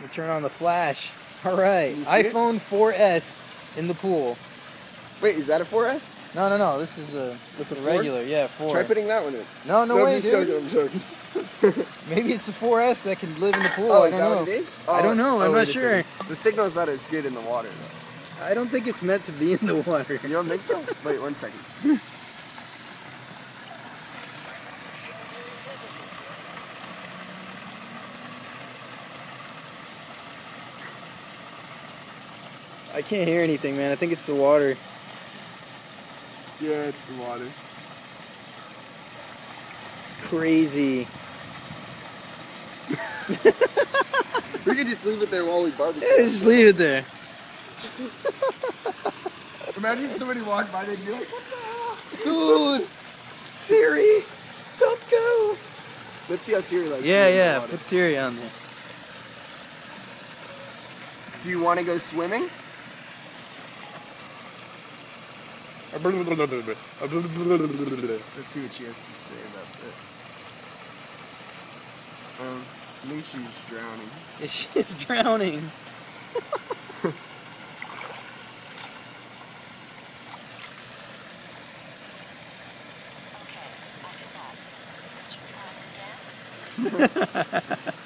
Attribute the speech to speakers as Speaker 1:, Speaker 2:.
Speaker 1: We turn on the flash. All right,
Speaker 2: Can you see
Speaker 1: iPhone 4S in the pool.
Speaker 2: Wait, is that a 4S?
Speaker 1: No, this is a
Speaker 2: What's a
Speaker 1: the
Speaker 2: 4?
Speaker 1: regular. Yeah, 4.
Speaker 2: Try putting that one in.
Speaker 1: No way,
Speaker 2: I'm
Speaker 1: dude.
Speaker 2: joking, I'm joking.
Speaker 1: Maybe it's the 4S that can live in the pool.
Speaker 2: Oh,
Speaker 1: I
Speaker 2: is
Speaker 1: don't
Speaker 2: that
Speaker 1: know.
Speaker 2: what it is?
Speaker 1: I don't know. I'm
Speaker 2: wait
Speaker 1: not
Speaker 2: a
Speaker 1: sure.
Speaker 2: second. The signal's not as good in the water, though.
Speaker 1: I don't think it's meant to be in the water.
Speaker 2: You don't think so? Wait, 1 second.
Speaker 1: I can't hear anything, man. I think it's the water.
Speaker 2: Yeah, it's the water.
Speaker 1: It's crazy.
Speaker 2: We can just leave it there while we barbecue.
Speaker 1: Yeah, just leave it there.
Speaker 2: Imagine somebody walked by, they'd be like, what the hell?
Speaker 1: Dude! Siri! Don't go!
Speaker 2: Let's see how Siri likes
Speaker 1: Yeah,
Speaker 2: being in the
Speaker 1: yeah.
Speaker 2: water.
Speaker 1: Put Siri on there.
Speaker 2: Do you want to go swimming? Let's see what she has to say about this. I think she's drowning.
Speaker 1: She's drowning.